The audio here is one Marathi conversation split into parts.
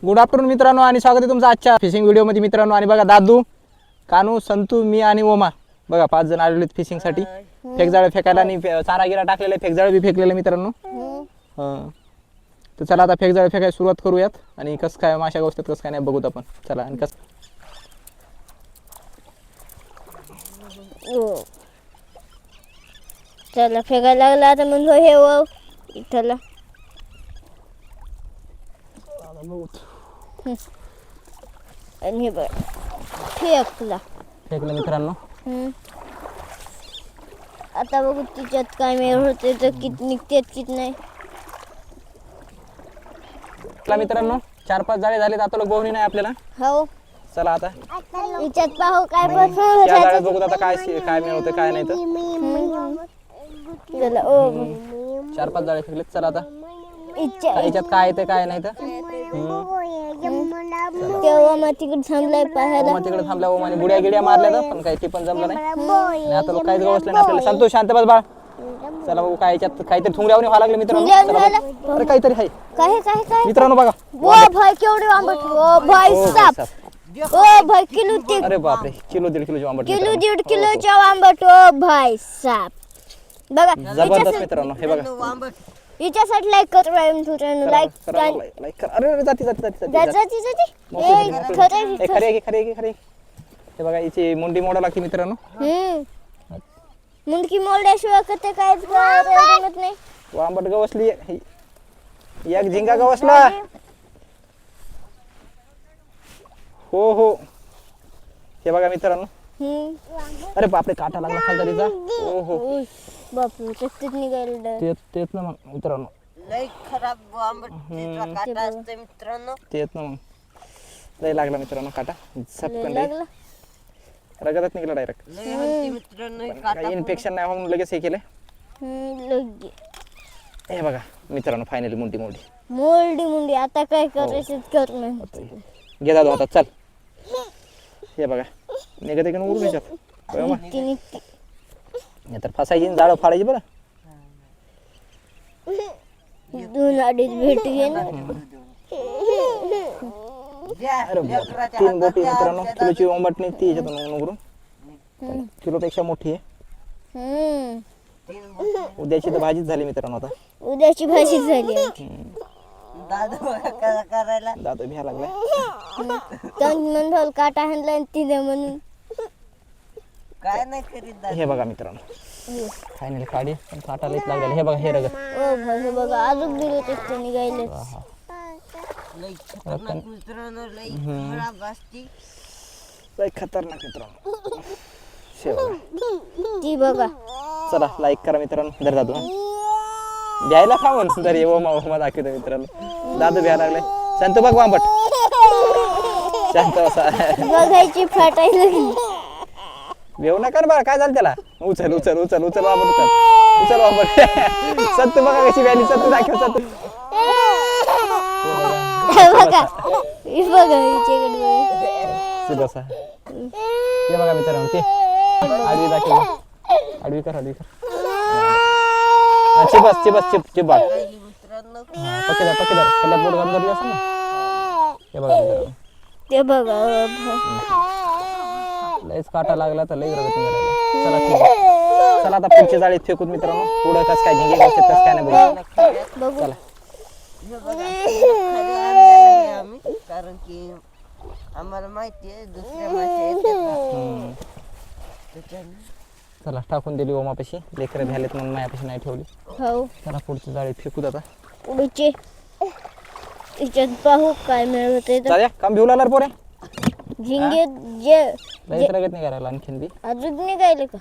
गुड आफ्टरनून मित्रांनो आणि स्वागत आहे तुमचं आजच्या फिशिंग व्हिडिओमध्ये मित्रांनो. आणि बघा दादू, कानू, संतू, मी आणि ओमा बघा 5 जण आलेले आहेत फिशिंगसाठी. फेकजाळ फेकायला आणि चारा गिरा टाकलेला आहे, फेकजाळ बी फेकलेलं मित्रांनो. तर चला आता फेकजाळ फेकायला सुरुवात करूयात आणि कसं काय माशा गोष्टीत कसं काय नाही बघूत आपण. चला आणि कसं चला फेकायला लागला आता म्हणतो हे व चला आणि हे बघ फेकलं मित्रांनो. आता बघू तिच्यात काय मेळ होते तर किती निघते किती नाही. मित्रांनो 4-5 जाळे झाले, आता लोक बोहणी नाही आपल्याला. हो चला आता तिच्यात पाहू काय त्या जाळ्यात बघूत आता काय काय मिळवते काय नाही. तर चला 4-5 जाळे फेकले. चला आता इच्छा याच्यात काय येते काय नाही. तर तेव्हा मग तिकडे थांबलाय पाहायला. ओमा तिकडे थांबल्या, ओमाने बुड्या गिड्या मारल्या तर पण काही ते पण जमलं नाही. आणि आता लोक काहीच गवसलं नाही आपल्याला. संतोष शांत बस बाळ. चला बघू काय याच्यात काहीतरी ठुंगल्यावर व्हायला लागले मित्रांनो. चला बघू. अरे काहीतरी आहे काय काय काय मित्रांनो बघा. ओ भाई केवढे आंबट. ओ भाई साप. ओ भाई किलो ते अरे बापरे, किलो 1.5 किलोचे आंबट किलो मित्रांनो. 1.5 किलोचा आंबट. ओ भाई साप बघा जबरदस्त मित्रांनो. हे बघा हिच्यासाठी लाईक कर लाईक लाईक करा. अरे जाती जाती जाती जाती. जाती ए, खरे. हे बघा हिची मुंडी मोडा लागते मित्रांनो. मुंडकी मोडल्याशिवाय कते काहीच जमत नाही. व आंबट गवसली, एक झिंगा गवसला. हो हे बघा मित्रांनो. अरे बापरे, काटा लागला खालचा तिचा. हो बापरे चक्कीत निघायला तेच ना मग मित्रांनो. लय खराब आंबट काटा असते मित्रांनो. तेच ना मग लय लागला मित्रांनो काटा. सपकन लागला. रगतच निघाला डायरेक्ट. लय हलती मित्रांनो हे काटा. काही इन्फेक्शन नाही म्हणून लगेच हे केलं. लगे हे बघा मित्रांनो, फायनली मुंडी मुंडी आता काय करायचं कर नाही. घे दादू आता चल. हे बघा निघत का उडून याच्यात. निघती तर फसायची जाळं फाडायची बरं. 2-2.5 भेट घे ना. अरे बापरे, 3 बोटी मित्रांनो. किलोची ओंबट निघते याच्यातून उघडून. किलोपेक्षा मोठी आहे. उद्याची तर भाजीच झाली मित्रांनो. आता उद्याची भाजी झाली. दादा बघा करायला दादू भ्या लागलाय. म्हणून काटा हाणला तिथे म्हणून काय नाही करीत दादा. हे बघा मित्रांनो फायनली काढी पण काटा लईच लागलेला. हे बघा हे रगत. ओ भाई हे बघा अजून दिलं ते निघायले. लय खतरनाक मित्रांनो. लय खराब असती. लई खतरनाक मित्रांनो. शेवगा ती बघा. चला लाईक करा मित्रांनो. धर दादू भ्यायला खाऊन तर ये ओमा दाखवतो मित्रांनो. दादू भ्या लागले. शांत बघ वांबट. शांत बसा. बघायची फाटायला लागली. भेऊ नका बरं. काय झालं त्याला. उचल वांबट उचल वांबट. सत्तू बघा कशी व्याली. सत्तू दाखव सत्तू. बघा हिच्याकडे बसा. हे बघा मित्रांनो ते आडवी दाखव. आडवी कर. चिप बाळ. मित्रांनो पकेदार त्याला बोट घालून धरली असेल ना. हे बघा मित्रांनो ते बघा. लयच काटा लागला तर लई रगत निघाला. चला ठीक आहे. चला आता पुढच्या जाळीत फेकूत मित्रांनो. पुढं कसं काय झिंगे कसं काय नाही बघू. बघू चला हे बघा खरे आणलेलं आम्ही कारण की आम्हाला माहिती आहे दुसऱ्या मासे येतात ना. त्याच्याने चला टाकून दिली ओमापाशी. लेकरं भ्यालेत म्हणून मायापाशी नाही ठेवली. हो चला पुढच्या जाळीत फेकूत आता. पुढचे तिच्यात पाहू काय मिळत होते. चालेल काम भिवू लागला पोरे. झिंगे जे लयच रगत निघाला आणखीन बी. अजून निघायले का.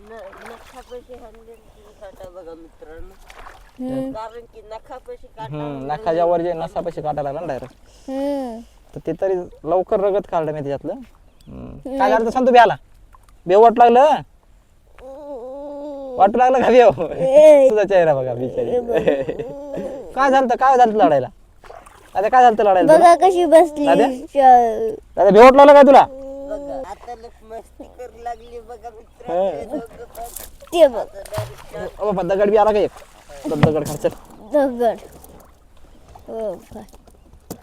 नखापाशी हल्ले काटा बघा मित्रांनो. कारण की नखापाशी काटा नाकाच्या वर जे नसापाशी काटा लागला ना डायरेक्ट. तर ते तरी लवकर रगत काढलं मी त्याच्यातलं. काय झालं तर सांगतो भ्याला. बेव वाटू लागलं का बेव. तुझा चेहरा बघा बिचारी. काय झालं लढायला. आता काय झालं लढायला. बघा कशी बसली. दादा बेव वाटू लागलं काय तुला. बघा आता लोक मस्ती करू लागली बघा मित्रांनो. ते बघ दगड बी आला का एक. दगड खायचं. दगड. हो भाई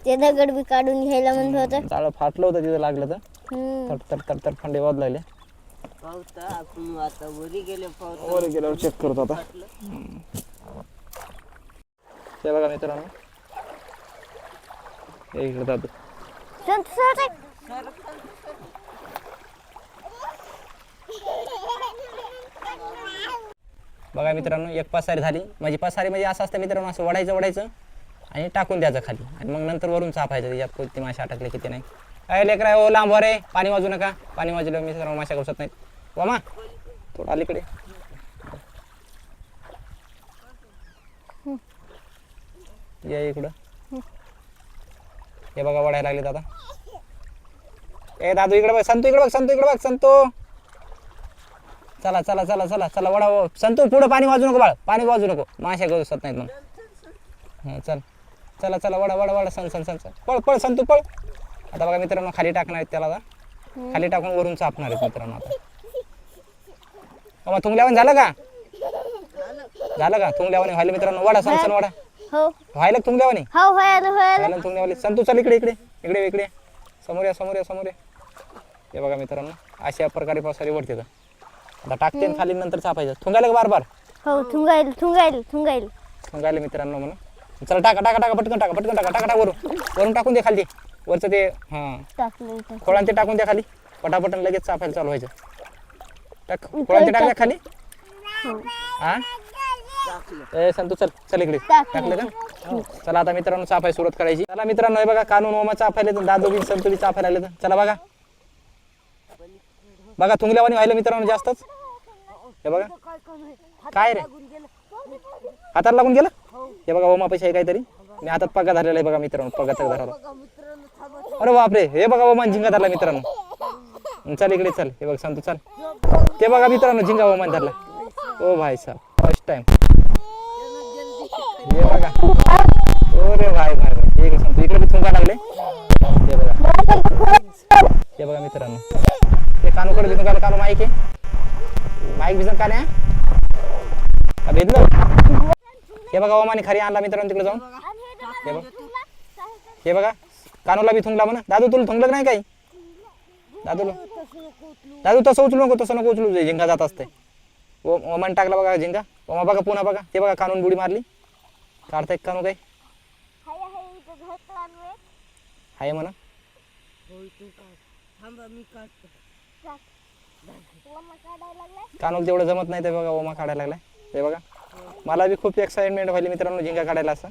ते दगड बी काढून घ्यायला म्हणत होतं. जाळं फाटलं होतं तिथं लागलं तर हम्म. तर खंडे वाद लागले. पावता आपण आता वरी गेले पावता वर गेल्यावर चेक करतो आता. हे बघा मित्रांनो, हे इकडे दादू. संत सर बघा मित्रांनो, एक पसारी झाली. म्हणजे पसारी म्हणजे असं असतं मित्रांनो, असं वडायचं आणि टाकून द्यायचं खाली आणि मग नंतर वरून चापायचं. त्याच्यात कोणती मासे अटकले किती नाही. अरे लेकरा ओ लांब रे, पाणी वाजू नका. पाणी वाजलं मित्रांनो माशा घुसत नाहीत. वामा थोडं अलीकडे. या इकडं. हे बघा वडायला लागले दादा. ए दादू इकडे बघ, संतू इकडे बघ, संतू इकडे बघ, संतू. चला चला चला चला चला वडा. संतू पुढं पाणी वाजू नको बाळ, पाणी वाजू नको, माशा घुसत नाहीत मग. हां चल चला चला वडा वडा वडा. सण पळ पळ संतू पळ. आता बघा मित्रांनो, खाली टाकणार आहेत त्याला आता. खाली टाकून वरून चापणार आहेत मित्रांनो आता. मग थुंगल्यावर झालं का? झालं का थुंगल्यावर व्हायला मित्रांनो? वडा सण वडा हो व्हायला थुंगल्यावर हो व्हायला व्हायला थुंगल्यावर. संतू चल इकडे इकडे इकडे इकडे. समोर या समोर या समोर या. हे बघा मित्रांनो, अशा प्रकारे पावसाळी वडते. आता टाकते आणि खाली नंतर चापायचं. थुंगायला का बार बार? हो थुंगाईल थुंगाईल थुंगाईल थुंगायला मित्रांनो म्हणून. चला टाका टाका टाका पटकन टाका पटकन टाका टाका टाका वरून वरून टाकून दे खाली. वरचं ते हां टाकलं इथं. खोळान ते टाकून द्या खाली. पटापटन लगेच चापायला चालू व्हायचं. टाक खोळान ते टाकल्या खाली. हा ए संतू चल चल इकडे. टाकलं का? चला आता मित्रांनो चापाय सुरुवात करायची. चला मित्रांनो, हे बघा कानून ओमा चापायला दादू बी संतू बी चापायला लागले. चला बघा बघा थुंगल्यावानी व्हायला मित्रांनो जास्तच. हे बघा काय रे, हाताला लागून गेलं. हे बघा ओमा पैसे आहे काहीतरी. मी हातात पगा धरलेला आहे बघा मित्रांनो, पगा तक धरला. अरे बापरे, हे बघा ओमान झिंगा धरला मित्रांनो. चल इकडे चल. हे बघ संतू चल. ते बघा मित्रांनो, झिंगा ओमान धरला. ओ भाई साहब फर्स्ट टाइम. हे बघा अरे भाई भाई भाई. हे संतू इकडे बी थुंगा लागले. हे बघा हे बघा मित्रांनो, ते कानूकडे भिजून काल कानू माईक आहे. माईक भिजून का नाही भेटलं. हे बघा ओमाने खरी आणला मित्रांनो तिकडे जाऊन. हे बघा हे बघा कानूला बी थुंगला म्हणा. दादू तुला थुंगलं नाही काही? दादू तसं उचलू नको, तसं नको उचलू. झिंगा जात असते. ओमान टाकला बघा झिंगा. ओमा बघा पुन्हा बघा. ते बघा कानून बुडी मारली. काढता एक कानू काही आहे म्हणा. कानूल तेवढं जमत नाही ते बघा ओमा काढायला लागलाय. ते बघा मला बी खूप एक्साइटमेंट व्हायली मित्रांनो झिंगा काढायला. असं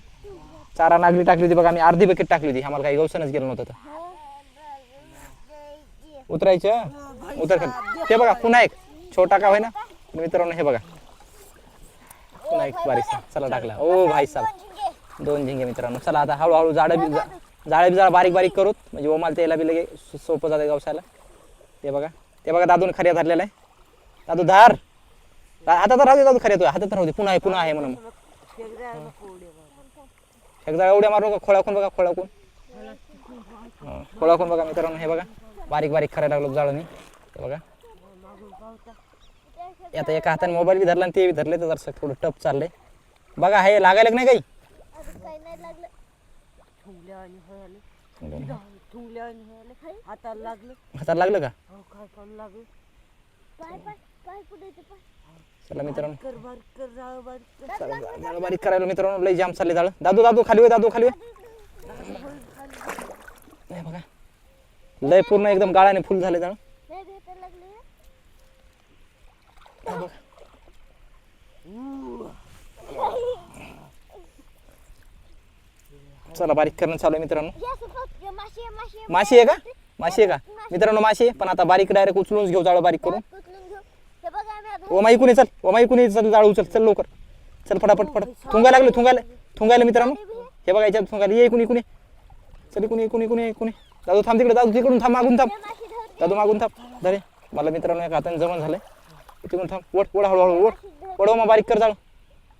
चारा नागरी टाकली होती बघा, मी अर्धी बकेट टाकली होती. आम्हाला काही गवसनच गेलं नव्हतं तर. उतरायचं उतर खाली. ते बघा पुन्हा एक छोटा का होय ना मित्रांनो. हे बघा पुन्हा एक बारीक. चला टाकला. ओ भाई साहेब 2 झिंगे मित्रांनो. चला आता हळूहळू जाळे बी जरा बारीक बारीक करूत, म्हणजे ओमाला त्याला बी लगे सोपं जाते गवसायला. ते बघा दादून खऱ्या धरलेला आहे. दादू धार आता तर राहू दे. दादू खऱ्या तो हातात राहू दे. पुन्हा आहे म्हणून एक जाळा उड्या मारू नका. खोळाकून बघा खोळाकून बघा मित्रांनो. हे बघा बारीक बारीक खऱ्या लागलो जाळून. हे बघा आता एका हाताने मोबाईल बी धरला आणि ते बी धरले तर जरा थोडं टप चाललंय. बघा हे लागायला नाही काही. हाताला लागलं का? चला मित्रांनो जाळ बारीक करायला मित्रांनो. लय जाम चालले जाळ. दादू खाली होय. दादू खाली होय. बघा लय पूर्ण एकदम गाळाने फुल झाले जाळ. चला बारीक करणं चालू आहे मित्रांनो. माशी आहे का? माशी आहे का मित्रांनो? माशी आहे पण आता बारीक डायरेक्ट उचलूनच घेऊ जाळ बारीक करून. ओमा इकून ये चल. ओमा इकून ये चल. जाळ उचल चल लवकर. चल फटाफट थुंगायला मित्रांनो. हे बघा याच्यात थुंगायला. ये इकून ये चल. इकून दादू थांब तिकडे. दादू तिकडून थांब. मागून थांब दादू. मागून थांब. धरे मला मित्रांनो एक हाताने जमन झालंय. तिकडून थांब. वड हळूहळू वड ओमा बारीक कर जाळ.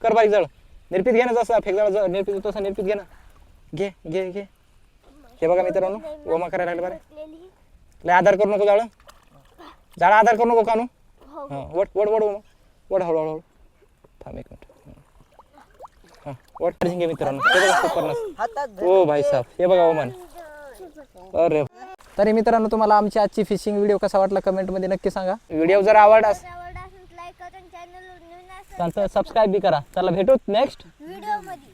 कर बारीक जाळ. निर्पित घे ना जसं फेक जाळ निर्पित तसं निर्पित घे ना. घे. हे बघा मित्रांनो ओमा करायला लागले बरं. लय आधार करू नको जाळा आधार करू नको कानू. हां वड ओमा वड हळूहळू. थांब एक मिनिट. हां वॉटर झिंगे मित्रांनो, हे बघा सुपरनस. हातात ओ भाई साहब, हे बघा ओमन. अरे तरी मित्रांनो, तुम्हाला आमची आजची फिशिंग व्हिडिओ कसा वाटला कमेंटमध्ये नक्की सांगा. व्हिडिओ जर आवडला लाईक करा, चॅनल नवीन असेल तर सबस्क्राईब बी करा. चला भेटू नेक्स्ट व्हिडिओ मध्ये.